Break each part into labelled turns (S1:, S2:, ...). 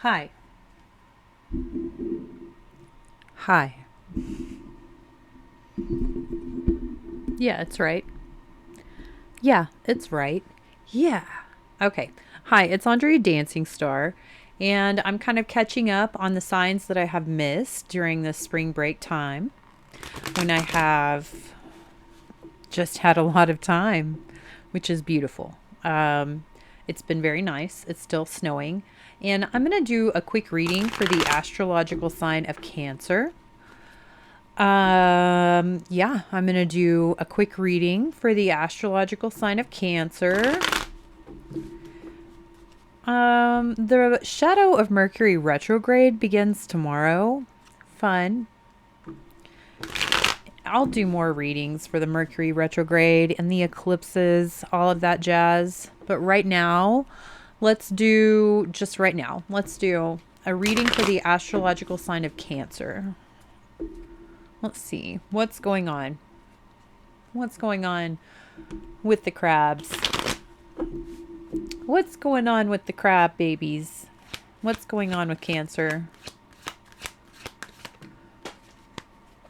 S1: Hi. Hi. Yeah, it's right. Yeah, it's right. Yeah. Okay. Hi, it's Andre Dancing Star, and I'm kind of catching up on the signs that I have missed during the spring break time when I have just had a lot of time, which is beautiful. It's been very nice. It's still snowing. And I'm going to do a quick reading for the astrological sign of Cancer. Yeah, I'm going to do a quick reading for the astrological sign of Cancer. The shadow of Mercury retrograde begins tomorrow. Fun. I'll do more readings for the Mercury retrograde and the eclipses, all of that jazz. But right now, let's do a reading for the astrological sign of Cancer. Let's see. What's going on? What's going on with the crabs? What's going on with the crab babies? What's going on with Cancer?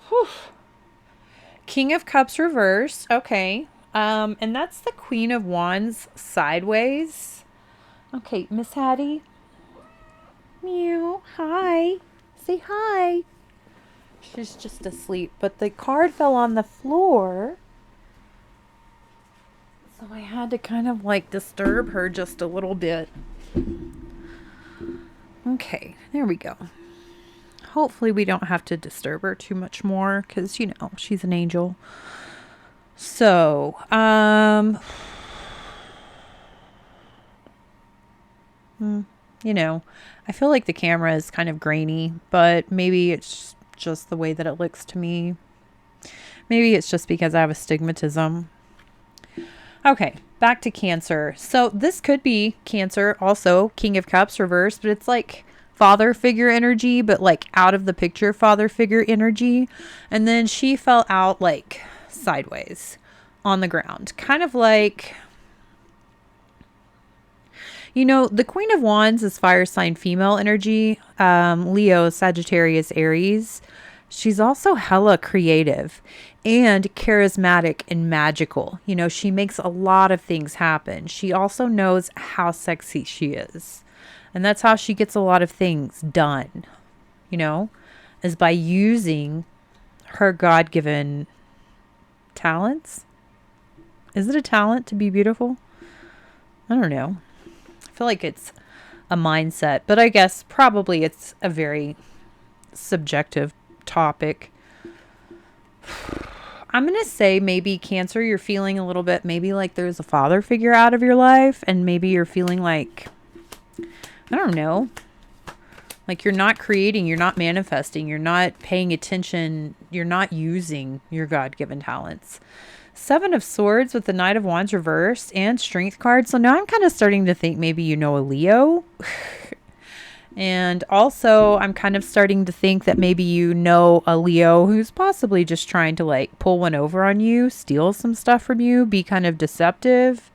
S1: Whew. King of Cups reversed. Okay. And that's the Queen of Wands sideways. Okay, Miss Hattie. Meow. Hi. Say hi. She's just asleep, but the card fell on the floor. So I had to kind of like disturb her just a little bit. Okay, there we go. Hopefully we don't have to disturb her too much more because, she's an angel. So, I feel like the camera is kind of grainy, but maybe it's just the way that it looks to me. Maybe it's just because I have astigmatism. Okay, back to Cancer. So this could be Cancer, also King of Cups reversed, but it's like father figure energy, but like out of the picture father figure energy. And then she fell out like sideways on the ground. Kind of like, the Queen of Wands is fire sign female energy. Leo, Sagittarius, Aries. She's also hella creative and charismatic and magical. She makes a lot of things happen. She also knows how sexy she is. And that's how she gets a lot of things done, is by using her God-given talents. Is it a talent to be beautiful? I don't know. I feel like it's a mindset, but I guess probably it's a very subjective topic. I'm going to say maybe Cancer, you're feeling a little bit, maybe like there's a father figure out of your life, and maybe you're feeling like, I don't know, like you're not creating, you're not manifesting, you're not paying attention, you're not using your God-given talents. Seven of Swords with the Knight of Wands reversed and Strength card. So now I'm kind of starting to think maybe a Leo. And also, I'm kind of starting to think that maybe a Leo who's possibly just trying to like pull one over on you, steal some stuff from you, be kind of deceptive.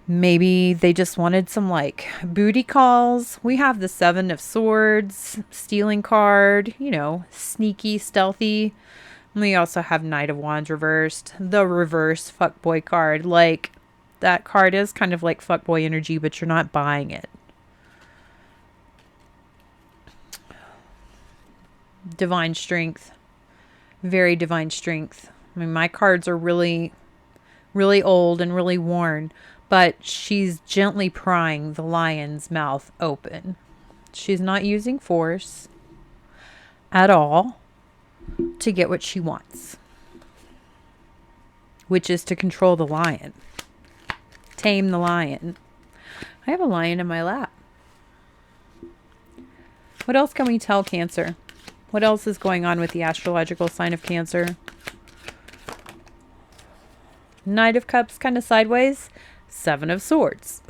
S1: Maybe they just wanted some like booty calls. We have the Seven of Swords, stealing card, sneaky, stealthy. And we also have Knight of Wands reversed, the reverse fuckboy card. Like, that card is kind of like fuckboy energy, but you're not buying it. Divine strength. Very divine strength. I mean, my cards are really, really old and really worn, but she's gently prying the lion's mouth open. She's not using force at all to get what she wants, which is to control the lion, tame the lion. I have a lion in my lap. What else can we tell Cancer? What else is going on with the astrological sign of Cancer? Knight of Cups kind of sideways. Seven of Swords.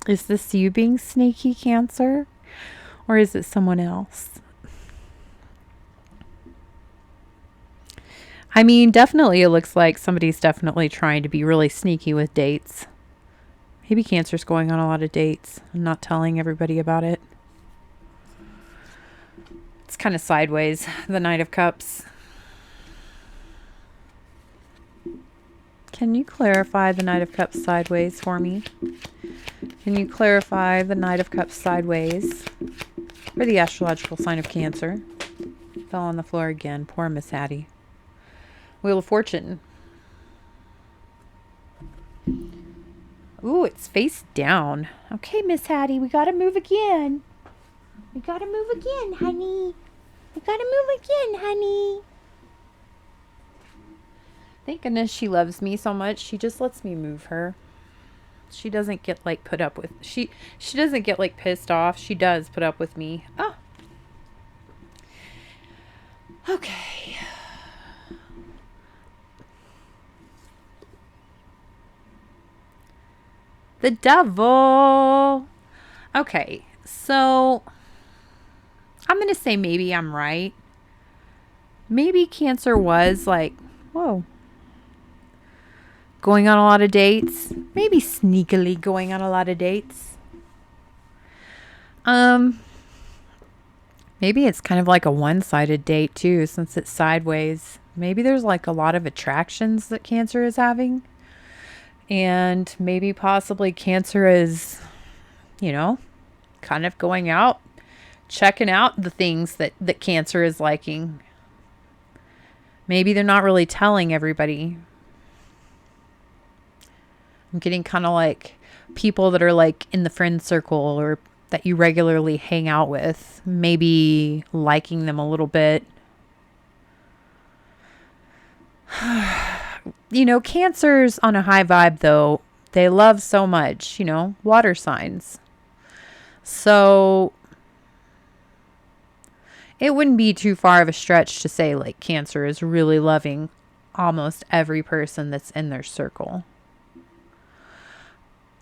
S1: Is this you being sneaky, Cancer? Or is it someone else? I mean, definitely it looks like somebody's definitely trying to be really sneaky with dates. Maybe Cancer's going on a lot of dates and not telling everybody about it. It's kind of sideways, the Knight of Cups. Can you clarify the Knight of Cups sideways for me? Can you clarify the Knight of Cups sideways for the astrological sign of Cancer? Fell on the floor again. Poor Miss Hattie. Wheel of Fortune. Ooh, it's face down. Okay, Miss Hattie, we gotta move again. We gotta move again, honey. We gotta move again, honey. Thank goodness she loves me so much. She just lets me move her. She doesn't get like put up with. She doesn't get like pissed off. She does put up with me. Oh. Okay. The Devil. Okay, so I'm going to say maybe I'm right. Maybe Cancer was like, whoa, going on a lot of dates. Maybe sneakily going on a lot of dates. Maybe it's kind of like a one-sided date too, since it's sideways. Maybe there's like a lot of attractions that Cancer is having. And maybe possibly Cancer is, you know, kind of going out, checking out the things that Cancer is liking. Maybe they're not really telling everybody. I'm getting kind of like people that are like in the friend circle or that you regularly hang out with, maybe liking them a little bit. You know, Cancers on a high vibe, though, they love so much, you know, water signs. So it wouldn't be too far of a stretch to say like Cancer is really loving almost every person that's in their circle.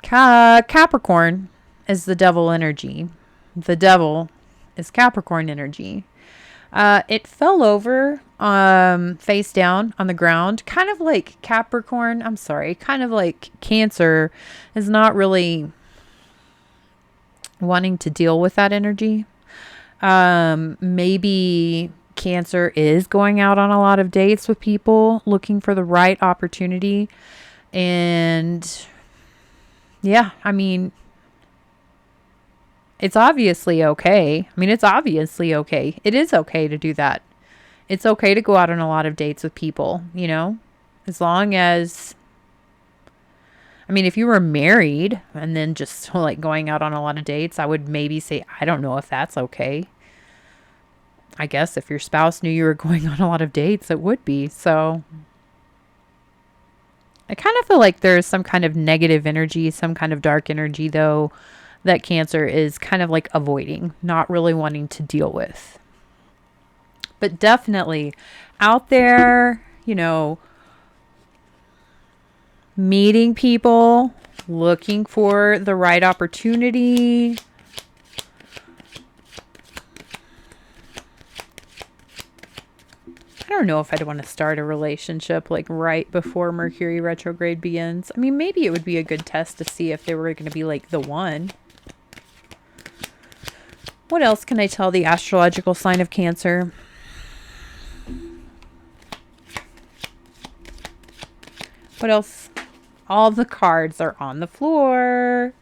S1: Capricorn is the Devil energy. The Devil is Capricorn energy. It fell over face down on the ground, kind of like Capricorn. I'm sorry, kind of like Cancer is not really wanting to deal with that energy. Maybe Cancer is going out on a lot of dates with people, looking for the right opportunity. And yeah, I mean, it's obviously okay. I mean, it's obviously okay. It is okay to do that. It's okay to go out on a lot of dates with people, you know, as long as, I mean, if you were married and then just like going out on a lot of dates, I would maybe say, I don't know if that's okay. I guess if your spouse knew you were going on a lot of dates, it would be. So I kind of feel like there's some kind of negative energy, some kind of dark energy, though, that Cancer is kind of like avoiding, not really wanting to deal with. But definitely out there, you know, meeting people, looking for the right opportunity. I don't know if I'd want to start a relationship like right before Mercury retrograde begins. I mean, maybe it would be a good test to see if they were going to be like the one. What else can I tell the astrological sign of Cancer? What else? All the cards are on the floor.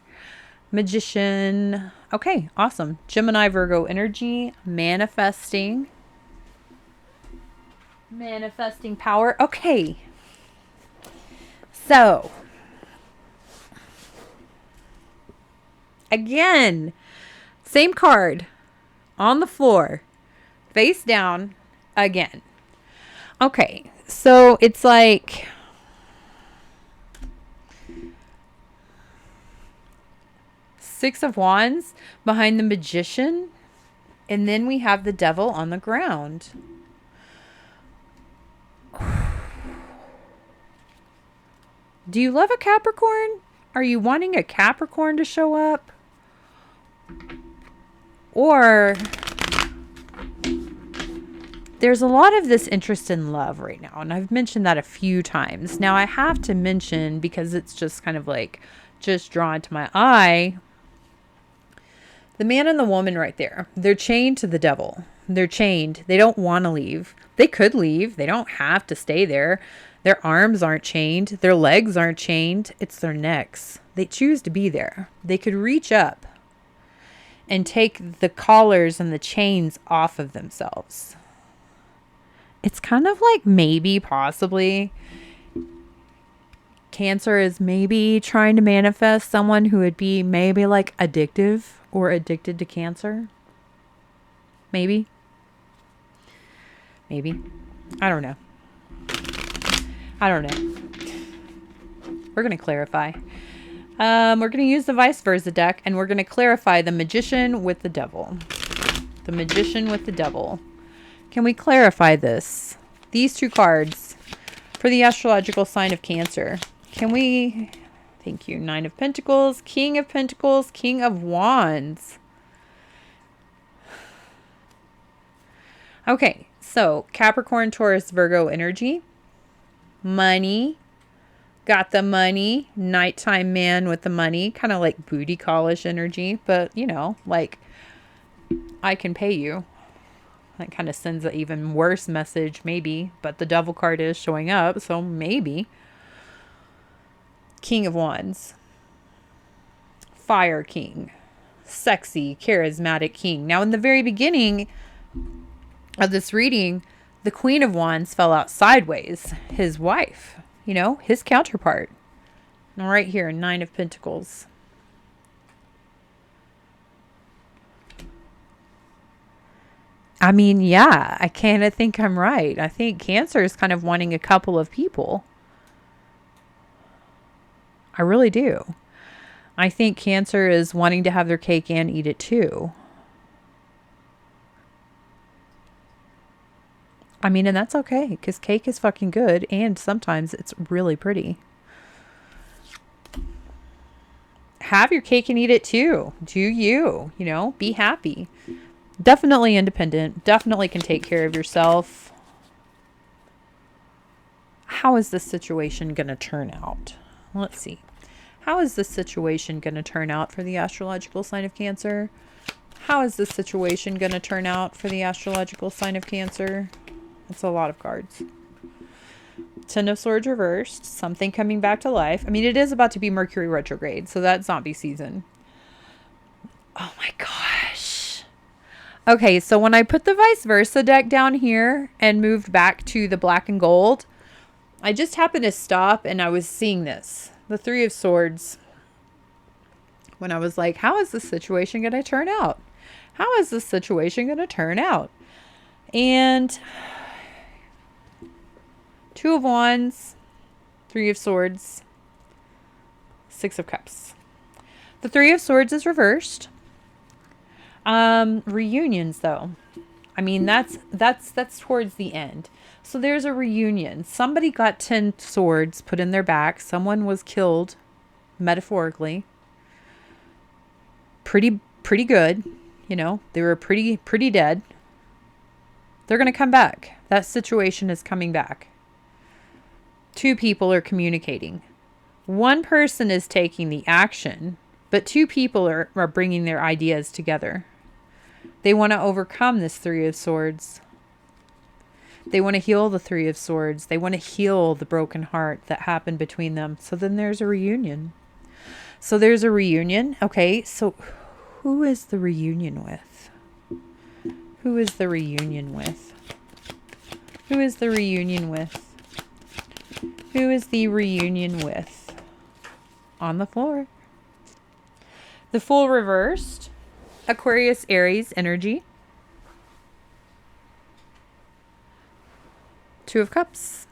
S1: Magician. Okay, awesome. Gemini, Virgo energy. Manifesting. Manifesting power. Okay. So. Again. Same card on the floor, face down again. Okay, so it's like Six of Wands behind the Magician, and then we have the Devil on the ground. Do you love a Capricorn? Are you wanting a Capricorn to show up? Or there's a lot of this interest in love right now. And I've mentioned that a few times. Now I have to mention, because it's just kind of like just drawn to my eye, the man and the woman right there. They're chained to the devil. They're chained. They don't want to leave. They could leave. They don't have to stay there. Their arms aren't chained. Their legs aren't chained. It's their necks. They choose to be there. They could reach up and take the collars and the chains off of themselves. It's kind of like maybe, possibly, Cancer is maybe trying to manifest someone who would be maybe like addictive or addicted to Cancer. Maybe. Maybe. I don't know. We're going to clarify. We're going to use the vice versa deck, and we're going to clarify the Magician with the Devil. The Magician with the Devil. Can we clarify this? These two cards for the astrological sign of Cancer. Can we... Thank you. Nine of Pentacles, King of Wands. Okay, so Capricorn, Taurus, Virgo energy. Money. Got the money. Nighttime man with the money. Kind of like booty callish energy. But, you know, like, I can pay you. That kind of sends an even worse message, maybe. But the Devil card is showing up, so maybe. King of Wands. Fire King. Sexy, charismatic king. Now, in the very beginning of this reading, the Queen of Wands fell out sideways. His wife, you know, his counterpart. And right here, Nine of Pentacles. I mean, yeah, I kind of think I'm right. I think Cancer is kind of wanting a couple of people. I really do. I think Cancer is wanting to have their cake and eat it too. I mean, and that's okay, because cake is fucking good, and sometimes it's really pretty. Have your cake and eat it too. Do you, you know, be happy. Definitely independent. Definitely can take care of yourself. How is this situation going to turn out? Let's see. How is this situation going to turn out for the astrological sign of Cancer? How is this situation going to turn out for the astrological sign of Cancer? It's a lot of cards. Ten of Swords reversed. Something coming back to life. I mean, it is about to be Mercury retrograde, so that's zombie season. Oh my gosh. Okay, so when I put the vice versa deck down here and moved back to the black and gold, I just happened to stop and I was seeing this. The Three of Swords. When I was like, how is this situation going to turn out? How is this situation going to turn out? And Two of Wands, Three of Swords, Six of Cups. The Three of Swords is reversed. Reunions, though. I mean, that's towards the end. So there's a reunion. Somebody got 10 swords put in their back. Someone was killed, metaphorically. Pretty good. You know, they were pretty dead. They're going to come back. That situation is coming back. Two people are communicating. One person is taking the action, but two people are bringing their ideas together. They want to overcome this Three of Swords. They want to heal the Three of Swords. They want to heal the broken heart that happened between them. So then there's a reunion. So there's a reunion. Okay, so who is the reunion with? Who is the reunion with? Who is the reunion with? Who is the reunion with? On the floor. The Fool reversed. Aquarius, Aries energy. Two of Cups.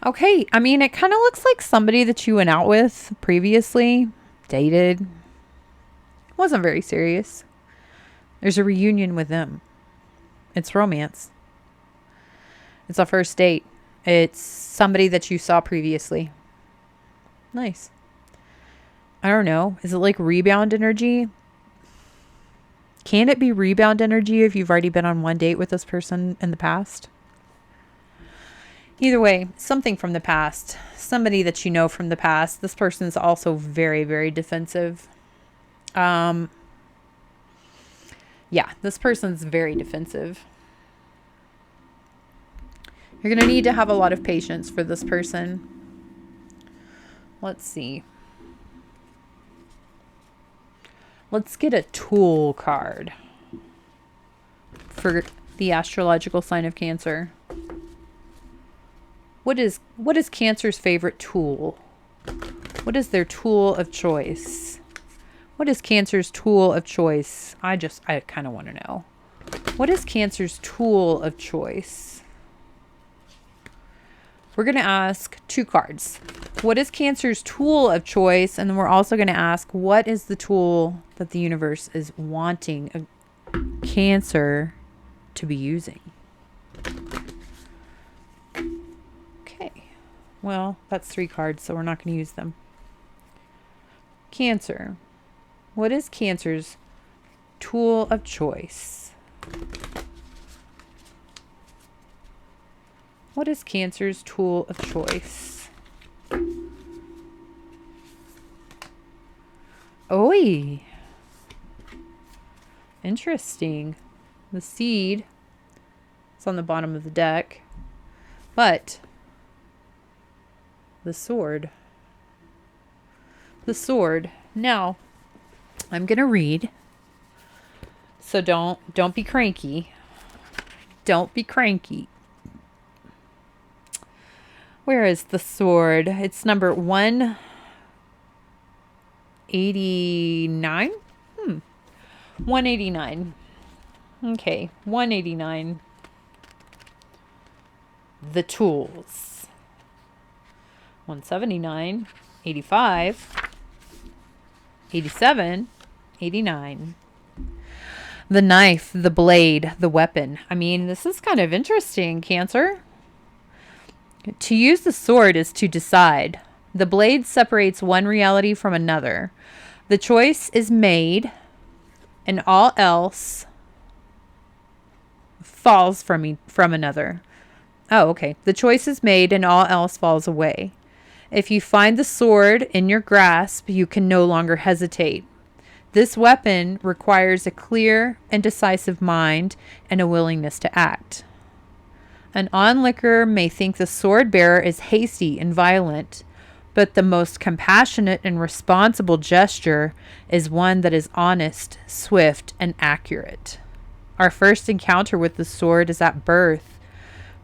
S1: Okay, I mean, it kind of looks like somebody that you went out with previously, dated. Wasn't very serious. There's a reunion with them. It's romance. It's a first date. It's somebody that you saw previously. Nice. I don't know. Is it like rebound energy? Can it be rebound energy if you've already been on one date with this person in the past? Either way, something from the past, somebody that you know from the past. This person's also very, very defensive. Yeah, this person's very defensive. You're going to need to have a lot of patience for this person. Let's see. Let's get a tool card for the astrological sign of Cancer. What is Cancer's favorite tool? What is their tool of choice? What is Cancer's tool of choice? I kind of want to know. What is Cancer's tool of choice? We're going to ask 2 cards. What is Cancer's tool of choice? And then we're also going to ask, what is the tool that the universe is wanting Cancer to be using? Okay. Well, that's 3 cards, so we're not going to use them. Cancer. What is Cancer's tool of choice? What is Cancer's tool of choice? Oi. Interesting. The seed is on the bottom of the deck. But the sword. The sword. Now, I'm going to read. So don't be cranky. Don't be cranky. Where is the sword? It's number 189. 189. Okay, 189. The tools. 179, 85, 87, 89. The knife, the blade, the weapon. I mean, this is kind of interesting, Cancer. To use the sword is to decide. The blade separates one reality from another. The choice is made, and all else falls from another. Oh, okay. The choice is made, and all else falls away. If you find the sword in your grasp, you can no longer hesitate. This weapon requires a clear and decisive mind and a willingness to act. An onlooker may think the sword bearer is hasty and violent, but the most compassionate and responsible gesture is one that is honest, swift, and accurate. Our first encounter with the sword is at birth,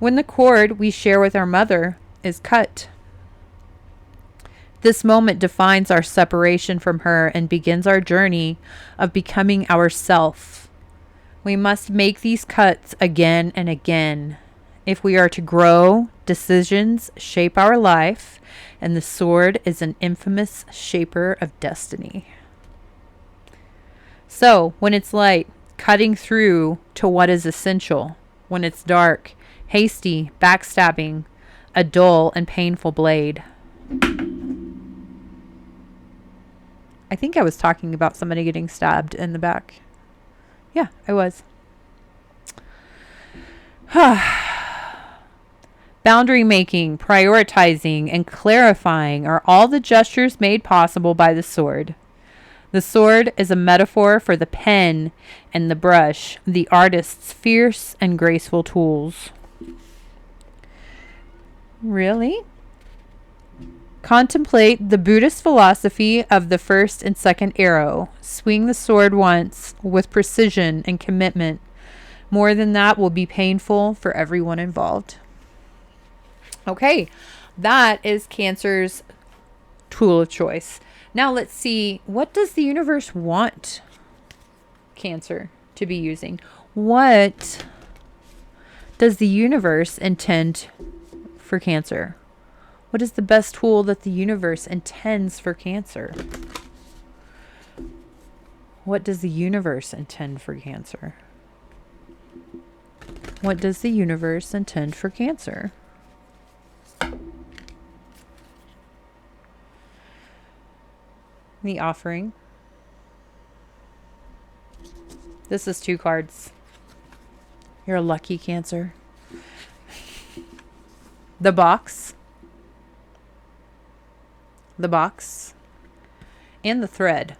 S1: when the cord we share with our mother is cut. This moment defines our separation from her and begins our journey of becoming ourself. We must make these cuts again and again. If we are to grow, decisions shape our life, and the sword is an infamous shaper of destiny. So, when it's light, cutting through to what is essential. When it's dark, hasty, backstabbing, a dull and painful blade. I think I was talking about somebody getting stabbed in the back. Yeah, I was. Boundary making, prioritizing, and clarifying are all the gestures made possible by the sword. The sword is a metaphor for the pen and the brush, the artist's fierce and graceful tools. Really? Contemplate the Buddhist philosophy of the first and second arrow. Swing the sword once with precision and commitment. More than that will be painful for everyone involved. Okay, that is Cancer's tool of choice. Now let's see, what does the universe want Cancer to be using? What does the universe intend for Cancer? What is the best tool that the universe intends for Cancer? What does the universe intend for Cancer? What does the universe intend for Cancer? The offering. This is 2 cards. You're a lucky Cancer. The box. The box. And the thread.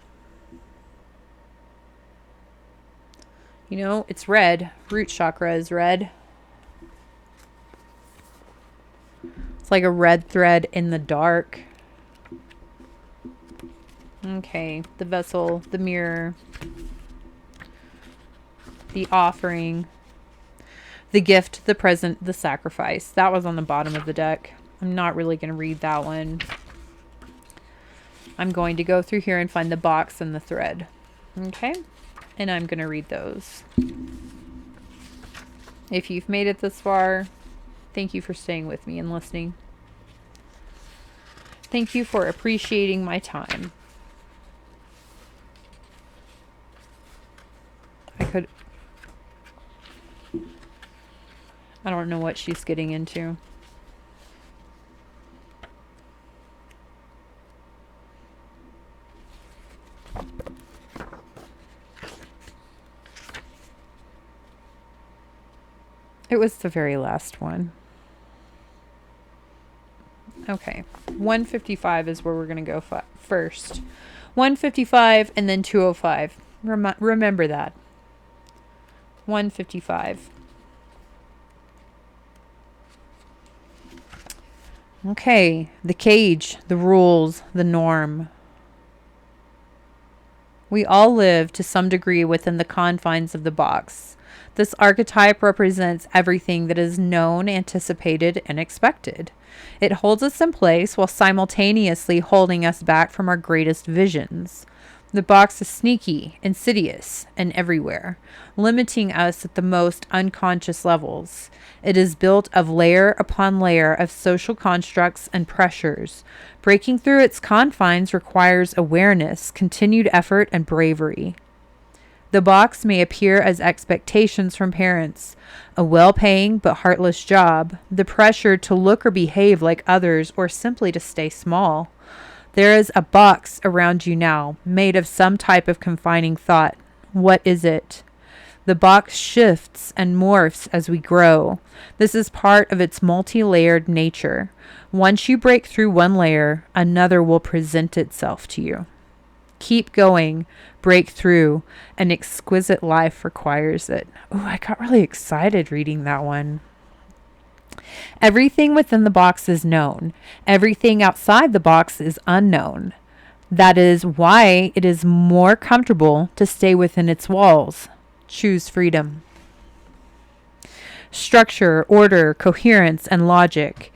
S1: You know, it's red. Root chakra is red. It's like a red thread in the dark. Okay, the vessel, the mirror, the offering, the gift, the present, the sacrifice. That was on the bottom of the deck. I'm not really going to read that one. I'm going to go through here and find the box and the thread. Okay? And I'm going to read those. If you've made it this far, thank you for staying with me and listening. Thank you for appreciating my time. I don't know what she's getting into. It was the very last one. Okay. 155 is where we're going to go first. 155 and then 205. Remember that. 155. Okay. The cage, the rules, the norm. We all live to some degree within the confines of the box. This archetype represents everything that is known, anticipated, and expected. It holds us in place while simultaneously holding us back from our greatest visions. The box is sneaky, insidious, and everywhere, limiting us at the most unconscious levels. It is built of layer upon layer of social constructs and pressures. Breaking through its confines requires awareness, continued effort, and bravery. The box may appear as expectations from parents, a well-paying but heartless job, the pressure to look or behave like others, or simply to stay small. There is a box around you now, made of some type of confining thought. What is it? The box shifts and morphs as we grow. This is part of its multi-layered nature. Once you break through one layer, another will present itself to you. Keep going, break through. An exquisite life requires it. Oh, I got really excited reading that one. Everything within the box is known. Everything outside the box is unknown. That is why it is more comfortable to stay within its walls. Choose freedom. Structure, order, coherence, and logic.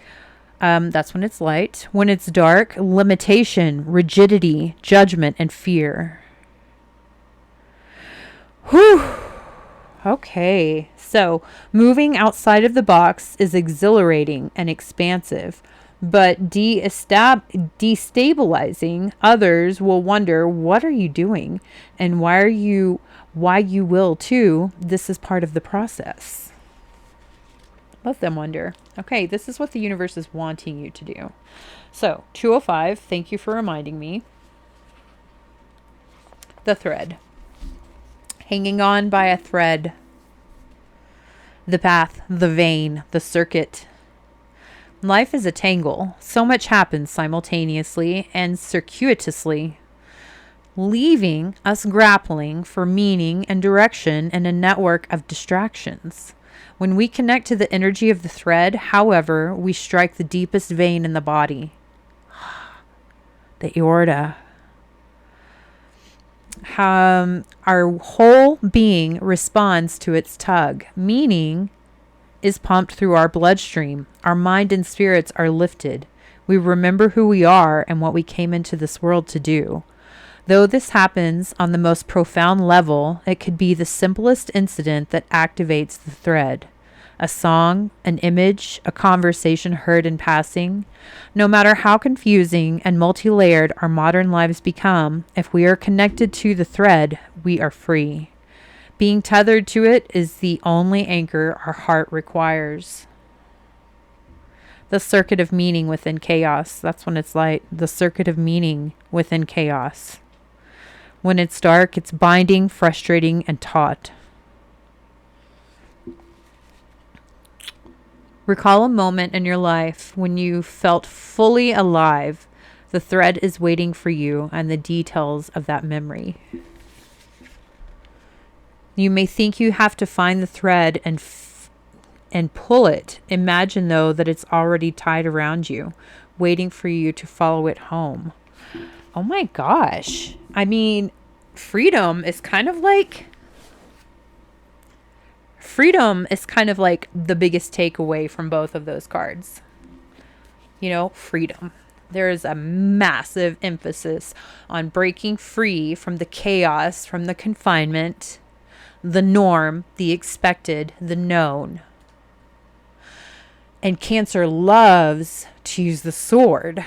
S1: That's when it's light. When it's dark, limitation, rigidity, judgment, and fear. Whew. Okay. So, moving outside of the box is exhilarating and expansive, but destabilizing. Others will wonder, what are you doing? And why you will too. This is part of the process. Let them wonder. Okay, this is what the universe is wanting you to do. So, 205, thank you for reminding me. The thread. Hanging on by a thread. The path, the vein, the circuit. Life is a tangle. So much happens simultaneously and circuitously, leaving us grappling for meaning and direction in a network of distractions. When we connect to the energy of the thread, however, we strike the deepest vein in the body, the aorta. Our whole being responds to its tug. Meaning is pumped through our bloodstream. Our mind and spirits are lifted. We remember who we are and what we came into this world to do. Though this happens on the most profound level, it could be the simplest incident that activates the thread. A song, an image, a conversation heard in passing. No matter how confusing and multi-layered our modern lives become, if we are connected to the thread, we are free. Being tethered to it is the only anchor our heart requires. The circuit of meaning within chaos. That's when it's light. The circuit of meaning within chaos. When it's dark, it's binding, frustrating, and taut. Recall a moment in your life when you felt fully alive. The thread is waiting for you and the details of that memory. You may think you have to find the thread and pull it. Imagine, though, that it's already tied around you, waiting for you to follow it home. Oh my gosh. I mean, freedom is kind of like the biggest takeaway from both of those cards. You know, freedom. There is a massive emphasis on breaking free from the chaos, from the confinement, the norm, the expected, the known. And Cancer loves to use the sword,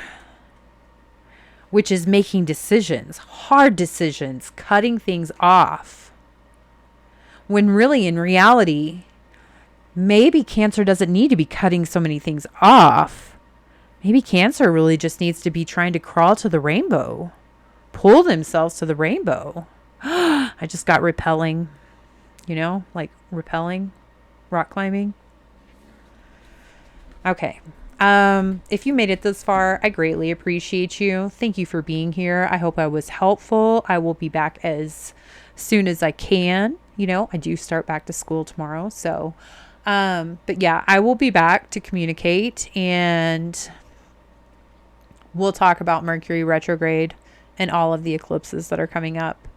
S1: which is making decisions, hard decisions, cutting things off. When really, in reality, maybe Cancer doesn't need to be cutting so many things off. Maybe Cancer really just needs to be trying to crawl to the rainbow, pull themselves to the rainbow. I just got repelling, like repelling, rock climbing. Okay. If you made it this far, I greatly appreciate you. Thank you for being here. I hope I was helpful. I will be back as soon as I can. I do start back to school tomorrow. So, but yeah, I will be back to communicate, and we'll talk about Mercury retrograde and all of the eclipses that are coming up.